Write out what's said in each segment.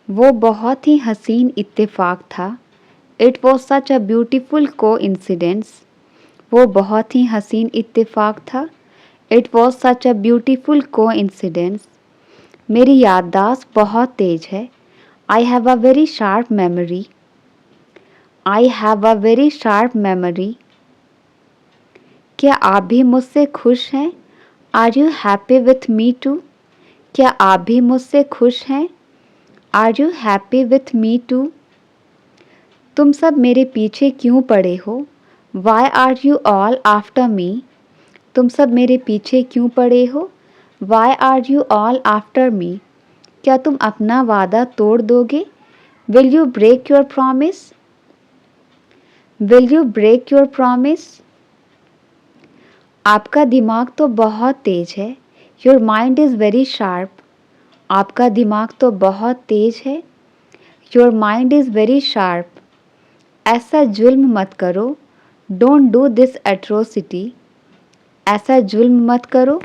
वो बहुत ही हसीन इत्तेफाक था। It was such a beautiful coincidence. वो बहुत ही हसीन इत्तेफाक था। It was such a beautiful coincidence. मेरी याददाश्त बहुत तेज है। I have a very sharp memory. I have a very sharp memory. क्या आप भी मुझसे खुश हैं? Are you happy with me too? क्या आप भी मुझसे खुश हैं? Are you happy with me too? तुम सब मेरे पीछे क्यों पड़े हो? Why are you all after me? तुम सब मेरे पीछे क्यों पड़े हो? Why are you all after me? क्या तुम अपना वादा तोड़ दोगे? Will you break your promise? Will you break your promise? आपका दिमाग तो बहुत तेज है। Your mind is very sharp. आपका दिमाग तो बहुत तेज है। Your mind is very sharp. ऐसा जुल्म मत करो। Don't do this atrocity. ऐसा जुल्म मत करो।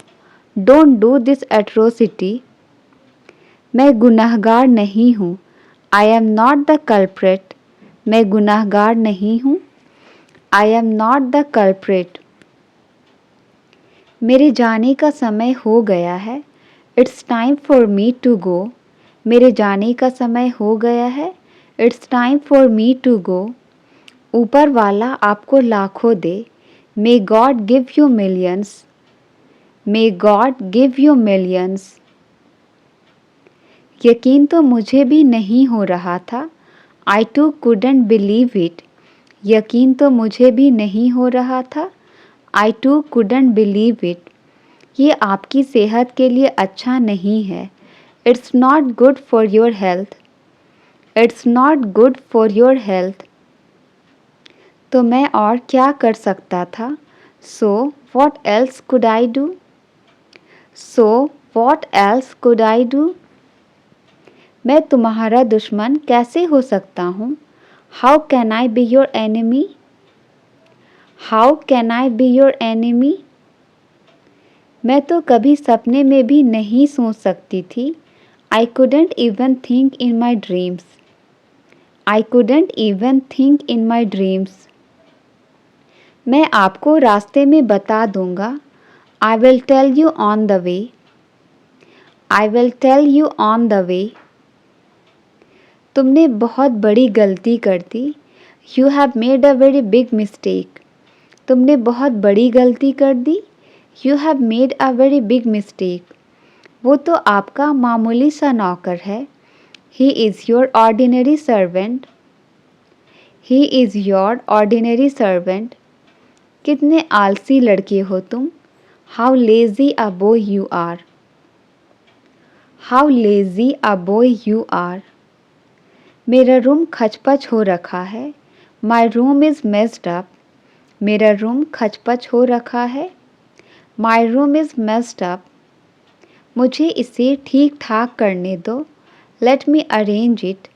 Don't do this atrocity. मैं गुनहगार नहीं हूँ। I am not the culprit. मैं गुनहगार नहीं हूँ। I am not the culprit. मेरे जाने का समय हो गया है। It's time for me to go. मेरे जाने का समय हो गया है। It's time for me to go. ऊपर वाला आपको लाखों दे। May God give you millions. May God give you millions. यकीन तो मुझे भी नहीं हो रहा था। I too couldn't believe it. यकीन तो मुझे भी नहीं हो रहा था। I too couldn't believe it. ये आपकी सेहत के लिए अच्छा नहीं है। It's not good for your health. It's not good for your health. तो मैं और क्या कर सकता था? So what else could I do? So what else could I do? मैं तुम्हारा दुश्मन कैसे हो सकता हूँ? How can I be your enemy? How can I be your enemy? मैं तो कभी सपने में भी नहीं सोच सकती थी। आई couldn't even think in my dreams. I couldn't even think in my dreams. मैं आपको रास्ते में बता दूंगा। I will tell you on the way. I will tell you on the way. तुमने बहुत बड़ी गलती कर दी। You have made a very big mistake. तुमने बहुत बड़ी गलती कर दी। You have made a very big mistake. वो तो आपका मामूली सा नौकर है। He is your ordinary servant. He is your ordinary servant. कितने आलसी लड़के हो तुम। How lazy a boy you are. How lazy a boy you are. मेरा रूम खचपच हो रखा है। My room is messed up. मेरा रूम खचपच हो रखा है। My room is messed up. मुझे इसे ठीक ठाक करने दो। Let me arrange it.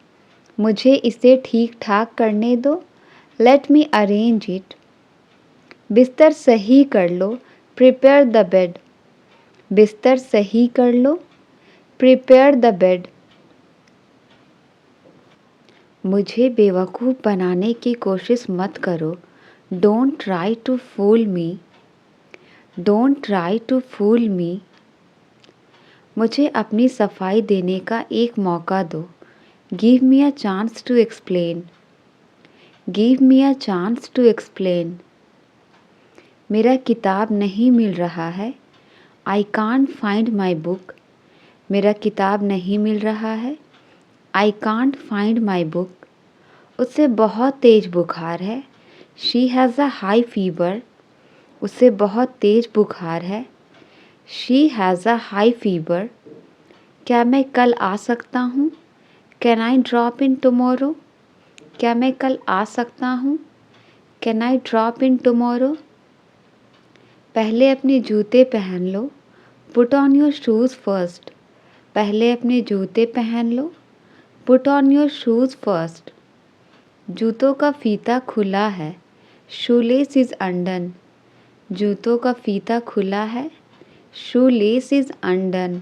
मुझे इसे ठीक ठाक करने दो। Let me arrange it. बिस्तर सही कर लो। Prepare the bed. बिस्तर सही कर लो। Prepare the bed. मुझे बेवकूफ़ बनाने की कोशिश मत करो। Don't try to fool me. Don't try to fool me. मुझे अपनी सफाई देने का एक मौका दो। Give me a chance to explain. Give me a chance to explain. मेरा किताब नहीं मिल रहा है। I can't find my book. मेरा किताब नहीं मिल रहा है। I can't find my book. उसे बहुत तेज बुखार है। She has a high fever. उसे बहुत तेज बुखार है। She has a high fever. क्या मैं कल आ सकता हूँ? Can I drop in tomorrow? क्या मैं कल आ सकता हूँ? Can I drop in tomorrow? पहले अपने जूते पहन लो। Put on your shoes first. पहले अपने जूते पहन लो। Put on your shoes first. जूतों का फीता खुला है। Shoelace is undone. जूतों का फीता खुला है। Shoelace is undone.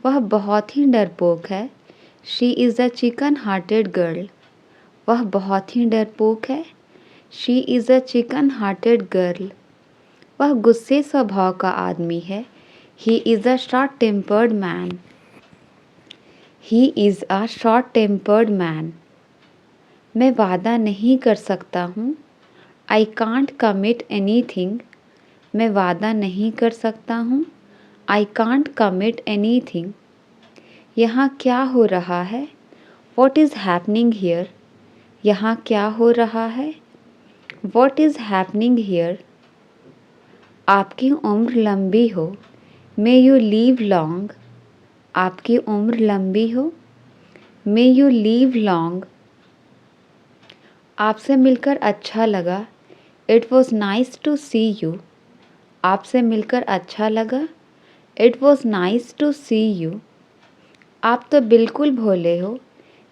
वह बहुत ही डरपोक है। She is a chicken hearted girl. वह बहुत ही डरपोक है। She is a chicken hearted girl. वह गुस्से स्वभाव का आदमी है। He is a short tempered man. He is a short tempered man. मैं वादा नहीं कर सकता हूँ। I can't commit anything. मैं वादा नहीं कर सकता हूँ। I can't commit anything. यहाँ क्या हो रहा है? What is happening here? यहाँ क्या हो रहा है? What is happening here? आपकी उम्र लंबी हो। May you live long. आपकी उम्र लंबी हो। May you live long. आपसे मिलकर अच्छा लगा। It was nice to see you. आपसे मिलकर अच्छा लगा। It was nice to see you. आप तो बिल्कुल भोले हो।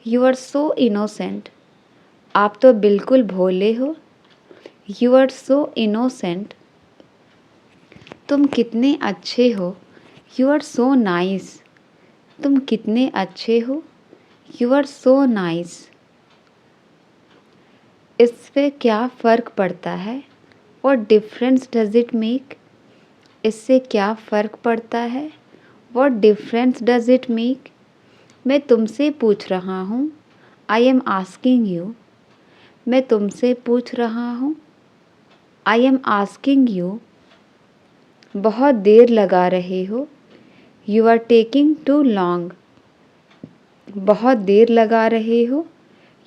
You are so innocent. आप तो बिल्कुल भोले हो। You are so innocent. तुम कितने अच्छे हो। You are so nice. तुम कितने अच्छे हो। You are so nice. इससे क्या फ़र्क पड़ता है? What difference does it make? इससे क्या फ़र्क पड़ता है? What difference does it make? मैं तुमसे पूछ रहा हूँ। I am asking you. मैं तुमसे पूछ रहा हूँ। I am asking you. बहुत देर लगा रहे हो। You are taking too long. बहुत देर लगा रहे हो।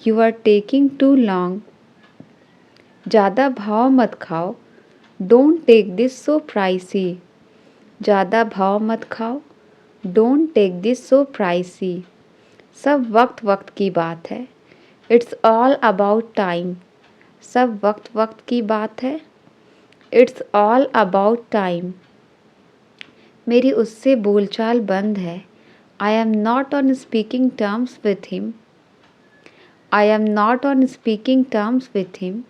You are taking too long. ज़्यादा भाव मत खाओ। Don't take this so pricey. ज़्यादा भाव मत खाओ। Don't take this so pricey. सब वक्त वक्त की बात है। It's all about time. सब वक्त वक्त की बात है। It's all about time. मेरी उससे बोलचाल बंद है। I am not on speaking terms with him. I am not on speaking terms with him.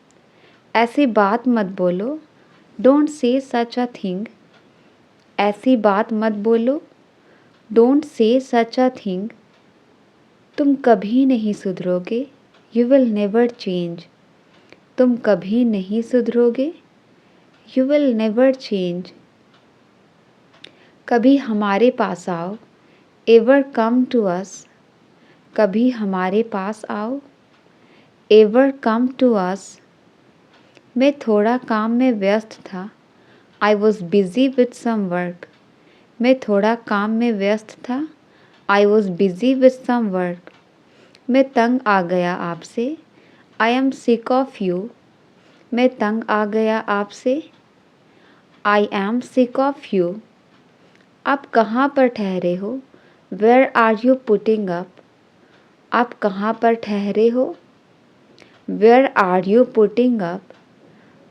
ऐसी बात मत बोलो। Don't say such a thing. ऐसी बात मत बोलो। Don't say such a thing. तुम कभी नहीं सुधरोगे। You will never change. तुम कभी नहीं सुधरोगे। You will never change. कभी हमारे पास आओ। Ever come to us. कभी हमारे पास आओ। Ever come to us. मैं थोड़ा काम में व्यस्त था। I was busy with some work. मैं थोड़ा काम में व्यस्त था। I was busy with some work. मैं तंग आ गया आपसे। I am sick of you. मैं तंग आ गया आपसे। I am sick of you. आप कहाँ पर ठहरे हो? Where are you putting up? आप कहाँ पर ठहरे हो? Where are you putting up?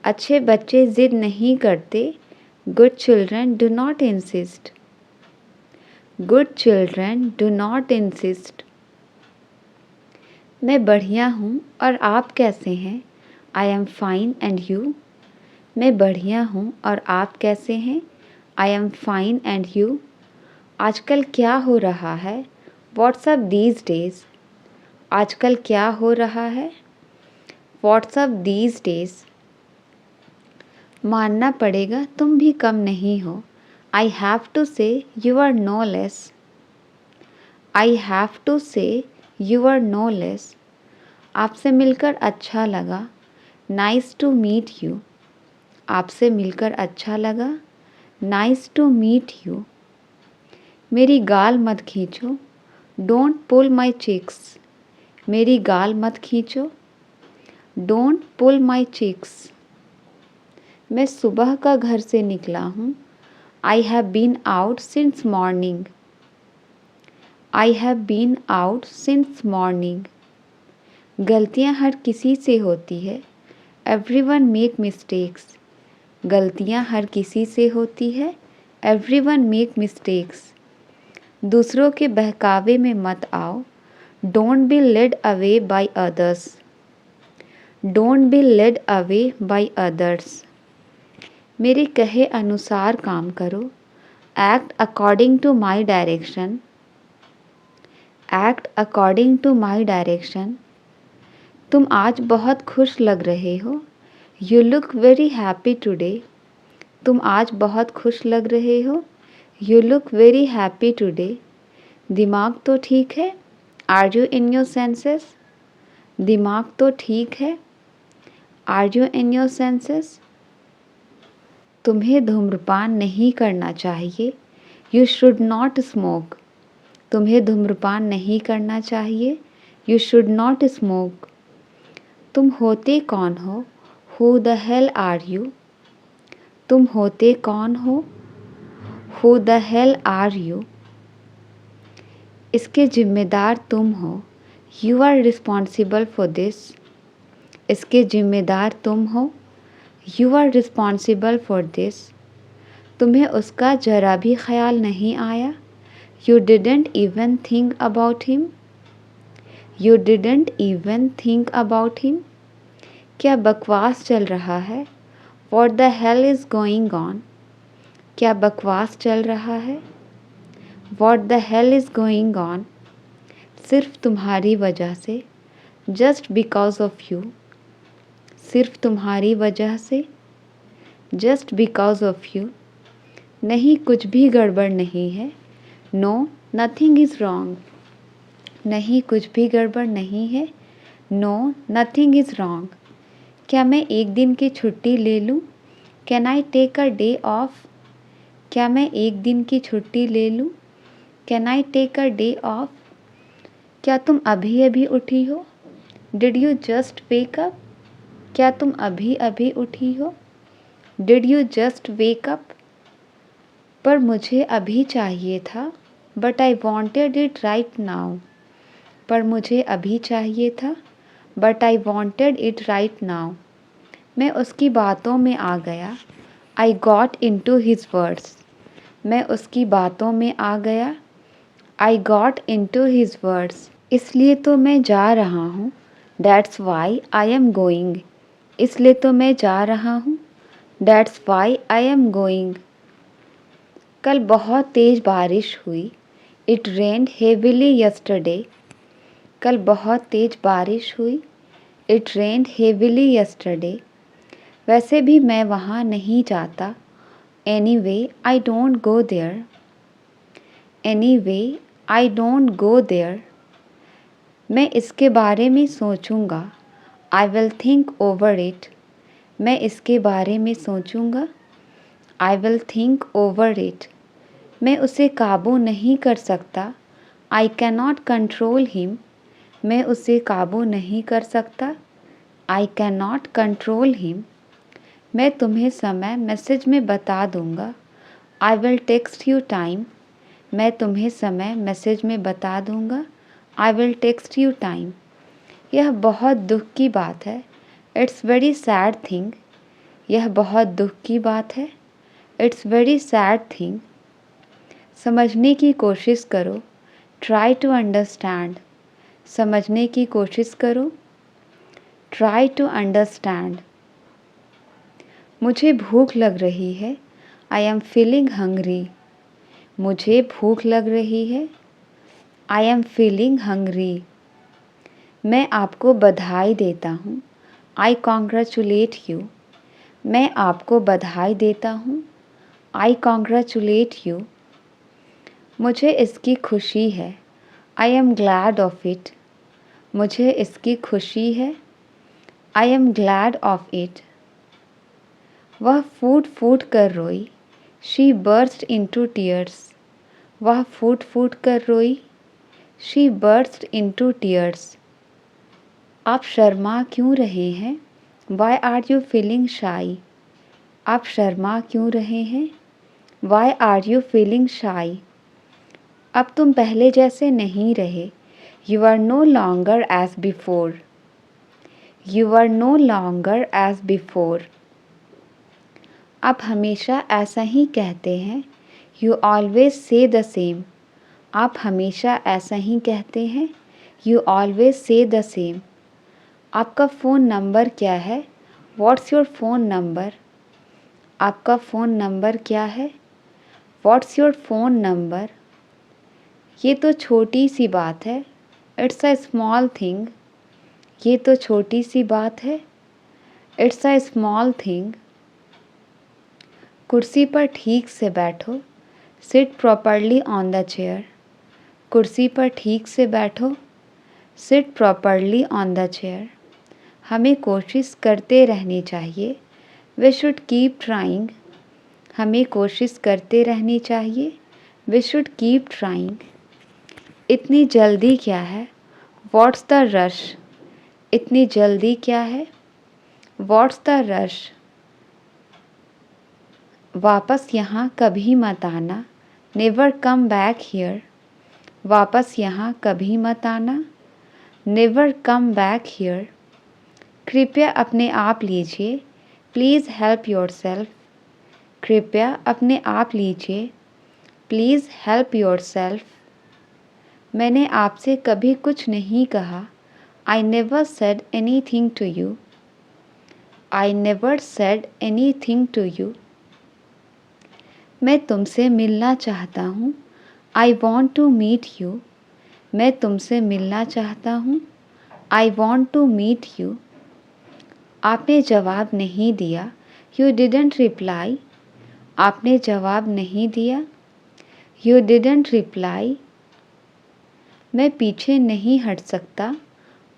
अच्छे बच्चे ज़िद नहीं करते। Good children do not insist. Good children do not insist. मैं बढ़िया हूँ और आप कैसे हैं? I am fine and you. मैं बढ़िया हूँ और आप कैसे हैं? I am fine and you. आजकल क्या हो रहा है? What's up these days? आजकल क्या हो रहा है? What's up these days? मानना पड़ेगा तुम भी कम नहीं हो। I have to say you are no less. I have to say you are no less. आपसे मिलकर अच्छा लगा। Nice to meet you. आपसे मिलकर अच्छा लगा। Nice to meet you. मेरी गाल मत खींचो। Don't pull my cheeks. मेरी गाल मत खींचो। Don't pull my cheeks. मैं सुबह का घर से निकला हूँ। I have been out since morning. I have been out since morning. गलतियाँ हर किसी से होती है। Everyone make mistakes. गलतियाँ हर किसी से होती है। Everyone make mistakes. दूसरों के बहकावे में मत आओ। Don't be led away by others. Don't be led away by others. मेरे कहे अनुसार काम करो। Act according to my direction. Act according to my direction. तुम आज बहुत खुश लग रहे हो. You look very happy today. तुम आज बहुत खुश लग रहे हो. You look very happy today. दिमाग तो ठीक है. Are you in your senses? दिमाग तो ठीक है. Are you in your senses? तुम्हें धूम्रपान नहीं करना चाहिए. You should not smoke. तुम्हें धूम्रपान नहीं करना चाहिए. You should not smoke. तुम होते कौन हो? Who the hell are you? तुम होते कौन हो? Who the hell are you? इसके जिम्मेदार तुम हो. You are responsible for this. इसके जिम्मेदार तुम हो. You are responsible for this. तुम्हें उसका जरा भी ख्याल नहीं आया. You didn't even think about him. You didn't even think about him. क्या बकवास चल रहा है? What the hell is going on? क्या बकवास चल रहा है? What the hell is going on? सिर्फ तुम्हारी वजह से. Just because of you. सिर्फ तुम्हारी वजह से. Just because of you. नहीं, कुछ भी गड़बड़ नहीं है. No, nothing is wrong. नहीं, कुछ भी गड़बड़ नहीं है. No, nothing is wrong. क्या मैं एक दिन की छुट्टी ले लूँ? Can I take a day off? क्या मैं एक दिन की छुट्टी ले लूँ? Can I take a day off? क्या तुम अभी अभी उठी हो? Did you just wake up? क्या तुम अभी अभी उठी हो? Did you just wake up? पर मुझे अभी चाहिए था. But I wanted it right now. पर मुझे अभी चाहिए था. But I wanted it right now. मैं उसकी बातों में आ गया. I got into his words. मैं उसकी बातों में आ गया. I got into his words. इसलिए तो मैं जा रहा हूँ. That's why I am going. इसलिए तो मैं जा रहा हूँ. That's why I am going. कल बहुत तेज़ बारिश हुई. It rained heavily yesterday. कल बहुत तेज़ बारिश हुई. It rained heavily yesterday. वैसे भी मैं वहाँ नहीं जाता. Anyway, I don't go there. Anyway, I don't go there. मैं इसके बारे में सोचूंगा. I will think over it. मैं इसके बारे में सोचूंगा. I will think over it. मैं उसे काबू नहीं कर सकता. I cannot control him. मैं उसे काबू नहीं कर सकता. I cannot control him. मैं तुम्हें समय मैसेज में बता दूंगा. I will text you time. मैं तुम्हें समय मैसेज में बता दूंगा. I will text you time. यह बहुत दुख की बात है. It's very sad thing. यह बहुत दुख की बात है. It's very sad thing. समझने की कोशिश करो. Try to understand. समझने की कोशिश करो. Try to understand. मुझे भूख लग रही है. I am feeling hungry. मुझे भूख लग रही है. I am feeling hungry. मैं आपको बधाई देता हूँ. I congratulate you. मैं आपको बधाई देता हूँ. I congratulate you. मुझे इसकी खुशी है. I am glad of it. मुझे इसकी खुशी है. I am glad of it. वह फूट फूट कर रोई. She burst into tears. वह फूट फूट कर रोई. She burst into tears. आप शर्मा क्यों रहे हैं? Why are you feeling shy? आप शर्मा क्यों रहे हैं? Why are you feeling shy? अब तुम पहले जैसे नहीं रहे. You are no longer as before. You are no longer as before. आप हमेशा ऐसा ही कहते हैं. You always say the same. आप हमेशा ऐसा ही कहते हैं. You always say the same. आपका फ़ोन नंबर क्या है? What's your phone number? आपका फ़ोन नंबर क्या है? What's your phone number? ये तो छोटी सी बात है, इट्स अ स्मॉल थिंग। ये तो छोटी सी बात है, इट्स अ स्मॉल थिंग। कुर्सी पर ठीक से बैठो, seat properly on the chair. कुर्सी पर ठीक से बैठो, seat properly on the chair. हमें कोशिश करते रहनी चाहिए, वी शुड कीप ट्राइंग। हमें कोशिश करते रहनी चाहिए, वी शुड कीप ट्राइंग। इतनी जल्दी क्या है, व्हाट्स द रश। इतनी जल्दी क्या है, व्हाट्स द रश। वापस यहाँ कभी मत आना, नेवर कम बैक हियर। वापस यहाँ कभी मत आना, नेवर कम बैक हियर। कृपया अपने आप लीजिए, प्लीज़ हेल्प योरसेल्फ। कृपया अपने आप लीजिए, प्लीज़ हेल्प योरसेल्फ। मैंने आपसे कभी कुछ नहीं कहा, I never said anything to you. I never said anything to you. मैं तुमसे मिलना चाहता हूँ, I want to meet you. मैं तुमसे मिलना चाहता हूँ, I want to meet you. आपने जवाब नहीं दिया, यू डिडंट रिप्लाई। आपने जवाब नहीं दिया, यू डिडंट रिप्लाई। मैं पीछे नहीं हट सकता,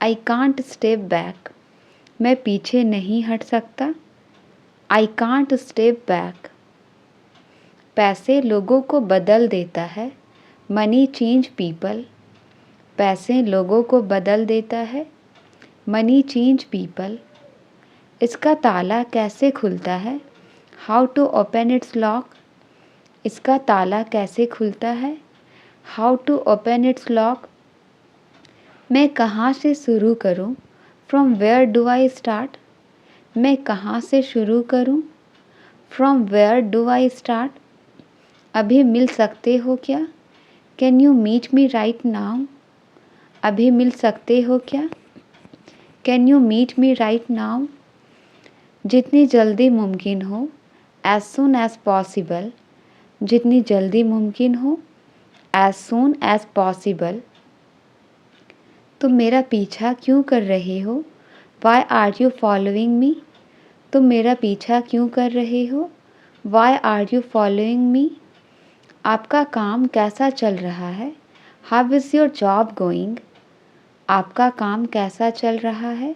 आई कांट स्टेप बैक। मैं पीछे नहीं हट सकता, आई कांट स्टेप बैक। पैसे लोगों को बदल देता है, मनी चेंज पीपल। पैसे लोगों को बदल देता है, मनी चेंज पीपल। इसका ताला कैसे खुलता है, how to open its lock. इसका ताला कैसे खुलता है, how to open its lock. मैं कहाँ से शुरू करूँ, from where do I start. मैं कहाँ से शुरू करूँ, from where do I start. अभी मिल सकते हो क्या, can you meet me right now. अभी मिल सकते हो क्या, can you meet me right now. जितनी जल्दी मुमकिन हो, एज सून एज पॉसिबल। जितनी जल्दी मुमकिन हो, एज सून एज पॉसिबल। तुम मेरा पीछा क्यों कर रहे हो, why are you following me. तुम मेरा पीछा क्यों कर रहे हो, why are you following me. आपका काम कैसा चल रहा है, how is your job going. आपका काम कैसा चल रहा है,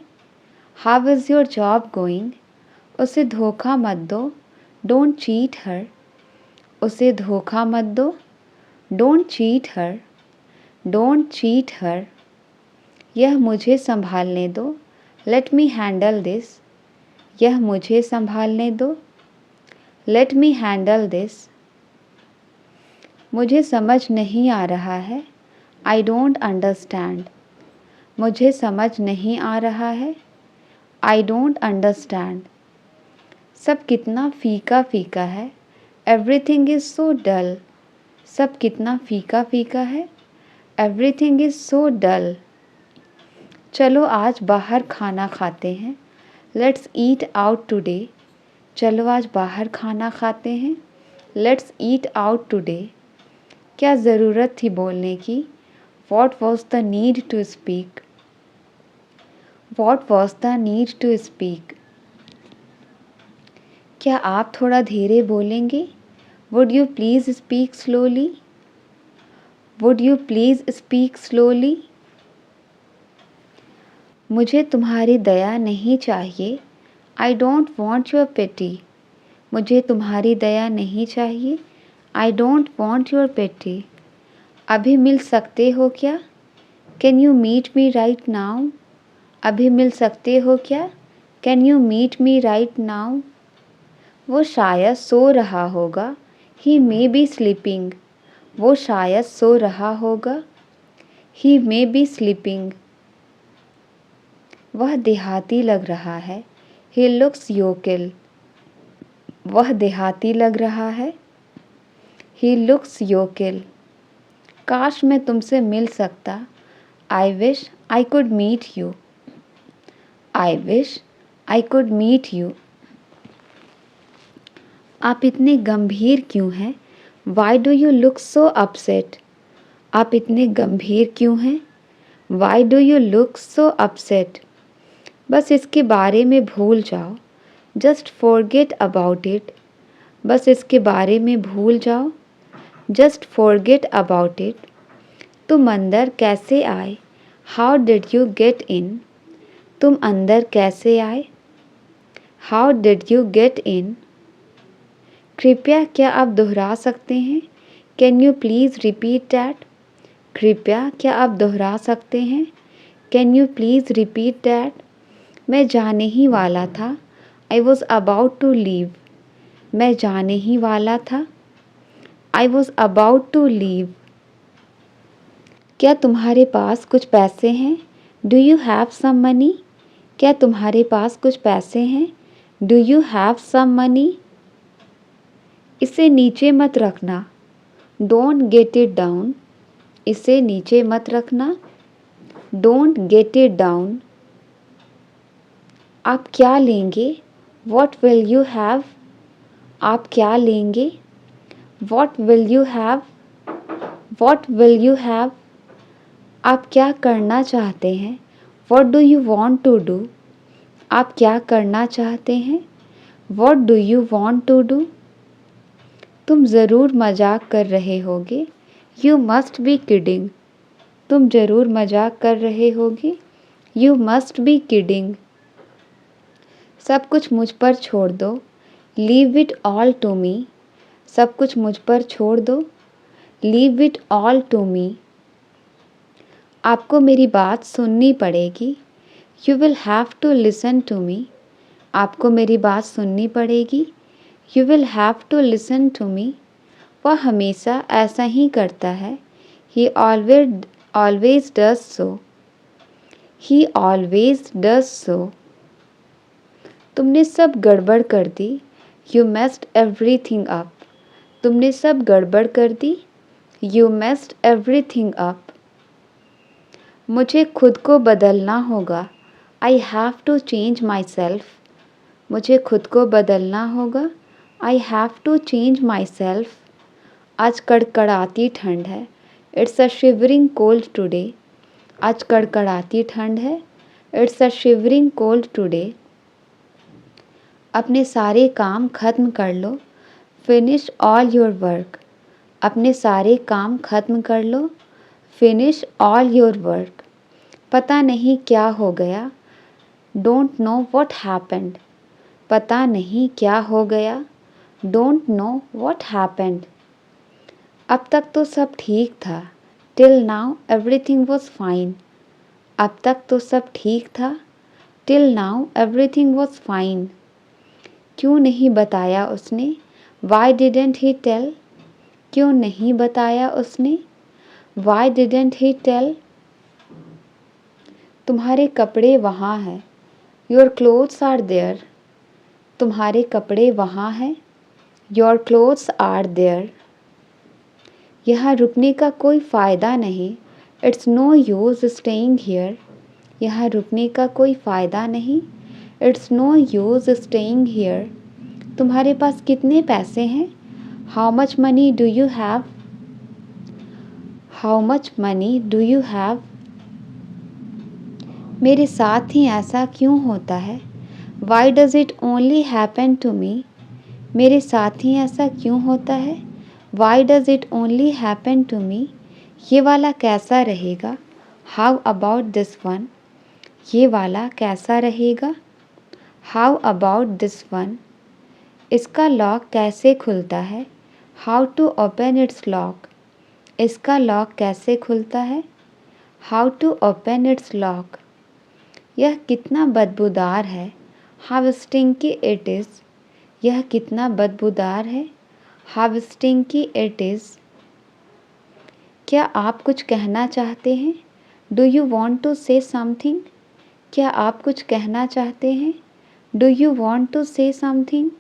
how is your job going. उसे धोखा मत दो, डोंट चीट हर। उसे धोखा मत दो, don't cheat her. Don't cheat her. यह मुझे संभालने दो, लेट मी हैंडल दिस। यह मुझे संभालने दो, लेट मी हैंडल दिस। मुझे समझ नहीं आ रहा है, आई डोंट अंडरस्टैंड। मुझे समझ नहीं आ रहा है, आई डोंट अंडरस्टैंड। सब कितना फीका फीका है, एवरीथिंग इज़ सो डल। सब कितना फीका फीका है, एवरीथिंग इज़ सो डल। चलो आज बाहर खाना खाते हैं, लेट्स ईट आउट टुडे। चलो आज बाहर खाना खाते हैं, लेट्स ईट आउट टुडे। क्या ज़रूरत थी बोलने की, what was the need to speak. What was the need to speak. क्या आप थोड़ा धीरे बोलेंगे, would you please speak slowly. Would you please speak slowly. मुझे तुम्हारी दया नहीं चाहिए, I don't want your pity. मुझे तुम्हारी दया नहीं चाहिए, I don't want your pity. अभी मिल सकते हो क्या, can you meet me right now. अभी मिल सकते हो क्या, can you meet me right now. वो शायद सो रहा होगा, ही मे बी स्लीपिंग। वो शायद सो रहा होगा, ही मे बी स्लीपिंग। वह देहाती लग रहा है, ही लुक्स योकिल। वह देहाती लग रहा है, ही लुक्स योकिल। काश मैं तुमसे मिल सकता, I wish I could meet you. I wish I could meet you. आप इतने गंभीर क्यों हैं, why do you look so upset. आप इतने गंभीर क्यों हैं? Why do you look so upset? बस इसके बारे में भूल जाओ। Just forget about it. बस इसके बारे में भूल जाओ। Just forget about it. तुम अंदर कैसे आए? How did you get in? तुम अंदर कैसे आए? How did you get in? कृपया क्या आप दोहरा सकते हैं? Can you please repeat that? कृपया क्या आप दोहरा सकते हैं? Can you please repeat that? मैं जाने ही वाला था। I was about to leave. मैं जाने ही वाला था। I was about to leave. क्या तुम्हारे पास कुछ पैसे हैं? Do you have some money? क्या तुम्हारे पास कुछ पैसे हैं? Do you have some money? इसे नीचे मत रखना। Don't get it down. इसे नीचे मत रखना। Don't get it down. आप क्या लेंगे? What will you have? आप क्या लेंगे? What will you have? What will you have? आप क्या करना चाहते हैं? What do you want to do? आप क्या करना चाहते हैं? What do you want to do? तुम ज़रूर मजाक कर रहे होगे। You must be kidding. तुम ज़रूर मजाक कर रहे होगे। You must be kidding. सब कुछ मुझ पर छोड़ दो। Leave it all to me. सब कुछ मुझ पर छोड़ दो। Leave it all to me. आपको मेरी बात सुननी पड़ेगी। You will have to listen to me. आपको मेरी बात सुननी पड़ेगी। You will have to listen to me. वह हमेशा ऐसा ही करता है। He always does so. He always does so. तुमने सब गड़बड़ कर दी। You messed everything up. तुमने सब गड़बड़ कर दी। You messed everything up. मुझे खुद को बदलना होगा। I have to change myself. मुझे खुद को बदलना होगा। I have to change myself. आज कड़कड़ाती ठंड है। It's a shivering cold today. आज कड़कड़ाती ठंड है। It's a shivering cold today. अपने सारे काम ख़त्म कर लो। Finish all your work. अपने सारे काम ख़त्म कर लो। Finish all your work. पता नहीं क्या हो गया। Don't know what happened. पता नहीं क्या हो गया। Don't know what happened. अब तक तो सब ठीक था। Till now everything was fine. अब तक तो सब ठीक था। Till now everything was fine. क्यों नहीं बताया उसने? Why didn't he tell? क्यों नहीं बताया उसने? Why didn't he tell? तुम्हारे कपड़े वहाँ हैं। Your clothes are there. तुम्हारे कपड़े वहाँ हैं। Your clothes are there. यहाँ रुकने का कोई फ़ायदा नहीं। It's no use staying here. यहाँ रुकने का कोई फ़ायदा नहीं। It's no use staying here. तुम्हारे पास कितने पैसे हैं? How much money do you have? How much money do you have? मेरे साथ ही ऐसा क्यों होता है? Why does it only happen to me? मेरे साथ ही ऐसा क्यों होता है? Why does it only happen to me? ये वाला कैसा रहेगा? How about this one? ये वाला कैसा रहेगा? How about this one? इसका लॉक कैसे खुलता है? How to open its lock? इसका लॉक कैसे खुलता है? How to open its lock? यह कितना बदबूदार है। How stinky it is. यह कितना बदबूदार है। How stinky it is. क्या आप कुछ कहना चाहते हैं? Do you want to say something? क्या आप कुछ कहना चाहते हैं? Do you want to say something?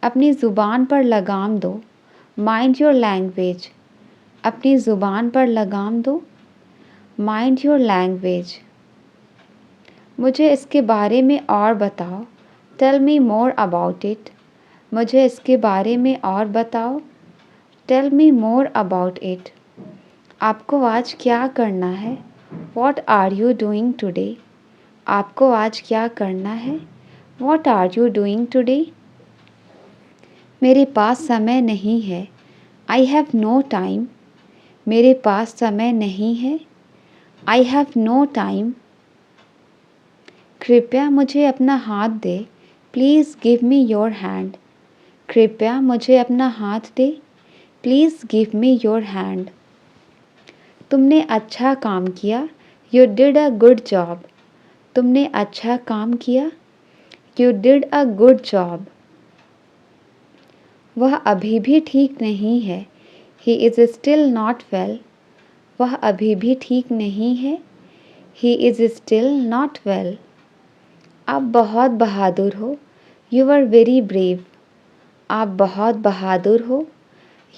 अपनी ज़ुबान पर लगाम दो। Mind your language. अपनी ज़ुबान पर लगाम दो। Mind your language. मुझे इसके बारे में और बताओ। Tell me more about it. मुझे इसके बारे में और बताओ। Tell me more about it. आपको आज क्या करना है? What are you doing today? आपको आज क्या करना है? What are you doing today? मेरे पास समय नहीं है। I have no time. मेरे पास समय नहीं है। I have no time. कृपया मुझे अपना हाथ दे। Please give me your hand. कृपया मुझे अपना हाथ दे। Please give me your hand. तुमने अच्छा काम किया। You did a good job. तुमने अच्छा काम किया। You did a good job. वह अभी भी ठीक नहीं है। He is still not well. वह अभी भी ठीक नहीं है। He is still not well. आप बहुत बहादुर हो। You are very brave. आप बहुत बहादुर हो।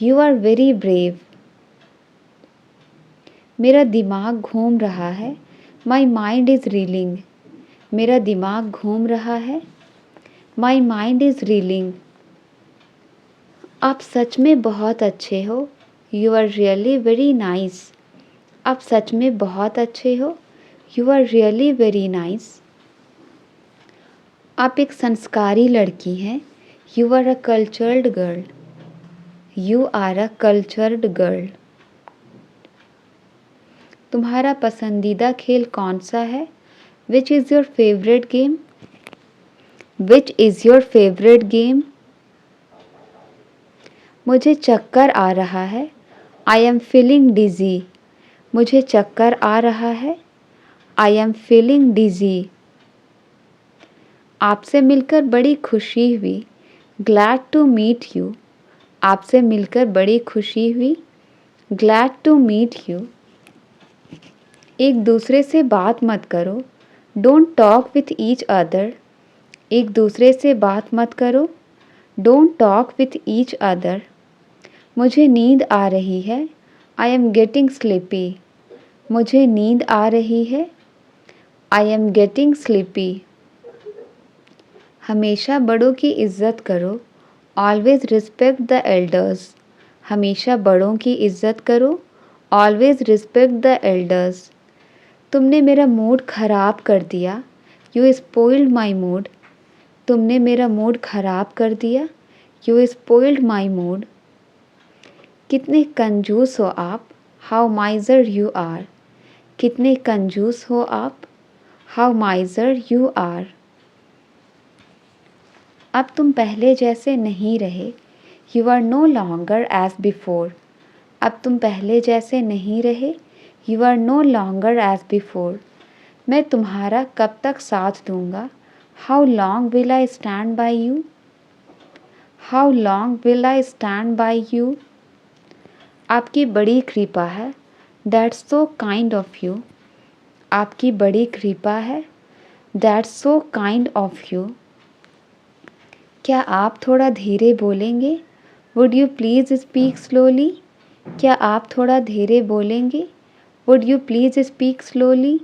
You are very brave. मेरा दिमाग घूम रहा है। My mind is reeling. मेरा दिमाग घूम रहा है। My mind is reeling. आप सच में बहुत अच्छे हो। You are really very nice. आप सच में बहुत अच्छे हो। You are really very nice. आप एक संस्कारी लड़की हैं। You are a cultured girl. You are a cultured girl. तुम्हारा पसंदीदा खेल कौन सा है? Which is your favorite game? Which is your favorite game? मुझे चक्कर आ रहा है। I am feeling dizzy. मुझे चक्कर आ रहा है। I am feeling dizzy. आपसे मिलकर बड़ी खुशी हुई। Glad to meet you. आपसे मिलकर बड़ी खुशी हुई। Glad to meet you. एक दूसरे से बात मत करो। Don't talk with each other. एक दूसरे से बात मत करो। Don't talk with each other. मुझे नींद आ रही है। I am getting sleepy. मुझे नींद आ रही है। I am getting sleepy. हमेशा बड़ों की इज़्ज़त करो। Always respect the elders. हमेशा बड़ों की इज़्ज़त करो। Always respect the elders. तुमने मेरा मूड ख़राब कर दिया। You spoiled my mood. तुमने मेरा मूड ख़राब कर दिया। You spoiled my mood. कितने कंजूस हो आप। How miser you are. कितने कंजूस हो आप। How miser you are. अब तुम पहले जैसे नहीं रहे। You are no longer as before. अब तुम पहले जैसे नहीं रहे। You are no longer as before. मैं तुम्हारा कब तक साथ दूँगा। How long will I stand by you? How long will I stand by you? आपकी बड़ी कृपा है। That's so kind of you. आपकी बड़ी कृपा है। That's so kind of you. क्या आप थोड़ा धीरे बोलेंगे? Would you please speak slowly? क्या आप थोड़ा धीरे बोलेंगे? Would you please speak slowly?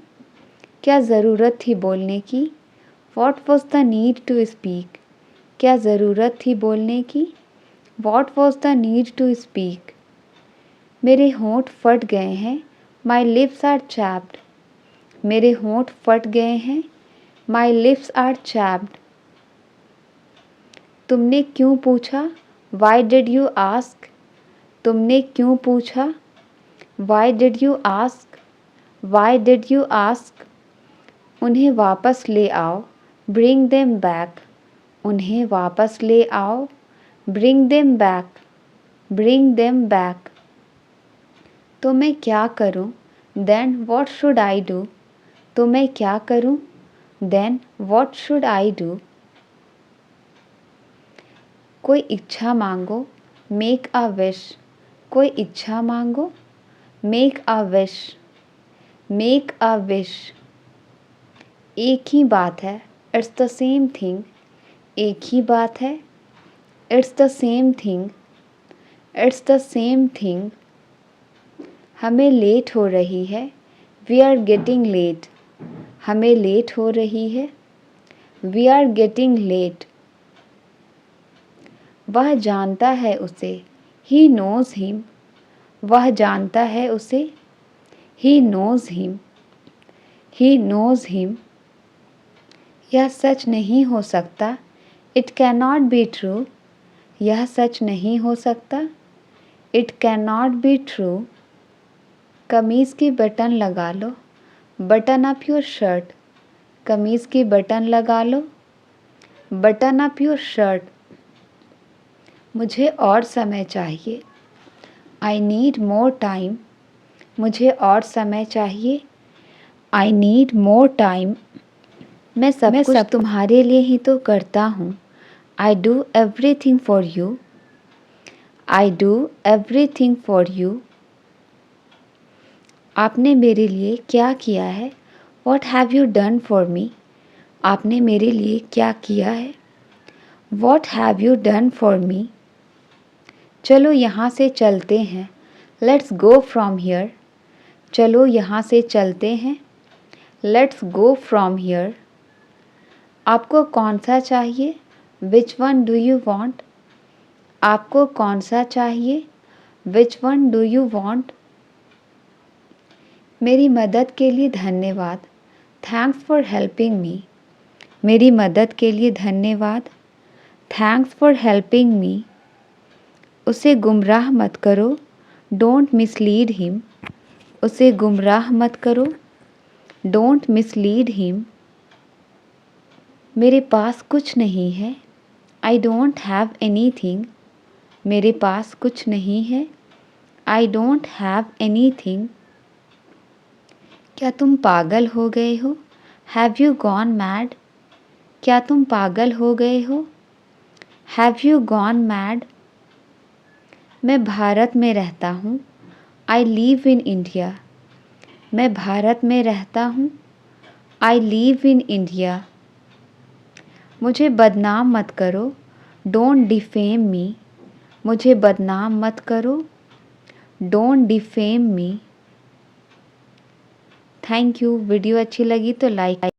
क्या ज़रूरत थी बोलने की? What was the need to speak? क्या ज़रूरत थी बोलने की? What was the need to speak? मेरे होंठ फट गए हैं। My lips are chapped. मेरे होंठ फट गए हैं। My lips are chapped. तुमने क्यों पूछा? Why did you ask? तुमने क्यों पूछा? Why did you ask? Why did you ask? उन्हें वापस ले आओ। Bring them back. उन्हें वापस ले आओ। Bring them back. Bring them back. तो मैं क्या करूं? Then what should I do? तो मैं क्या करूं? Then what should I do? कोई इच्छा मांगो। Make a wish. कोई इच्छा मांगो। Make a wish. Make a wish. एक ही बात है। It's the same thing. एक ही बात है। It's the same thing. It's the same thing. हमें लेट हो रही है। We are getting late. हमें लेट हो रही है। We are getting late. वह जानता है उसे। He knows him. वह जानता है उसे। He knows him. He knows him. यह सच नहीं हो सकता। It can not be true. यह सच नहीं हो सकता। It can not be true. कमीज़ की बटन लगा लो। Button up your shirt. कमीज़ की बटन लगा लो। Button up your shirt. मुझे और समय चाहिए। I need more time. मुझे और समय चाहिए। I need more time. मैं सब कुछ तुम्हारे लिए ही तो करता हूँ। I do everything for you. I do everything for you. आपने मेरे लिए क्या किया है? What have you done for me? आपने मेरे लिए क्या किया है? What have you done for me? चलो यहाँ से चलते हैं। Let's go from here. चलो यहाँ से चलते हैं। Let's go from here. आपको कौन सा चाहिए? Which one do you want? आपको कौन सा चाहिए? Which one do you want? मेरी मदद के लिए धन्यवाद। Thanks for helping me. मेरी मदद के लिए धन्यवाद। Thanks for helping me. उसे गुमराह मत करो। Don't mislead him. उसे गुमराह मत करो। Don't mislead him. मेरे पास कुछ नहीं है। I don't have anything. मेरे पास कुछ नहीं है। I don't have anything. क्या तुम पागल हो गए हो? Have you gone mad? क्या तुम पागल हो गए हो? Have you gone mad? मैं भारत में रहता हूँ। I live in India. मैं भारत में रहता हूँ। I live in India. मुझे बदनाम मत करो। डोंट डिफेम मी। मुझे बदनाम मत करो। Don't defame me. Thank you. Video अच्छी लगी तो लाइक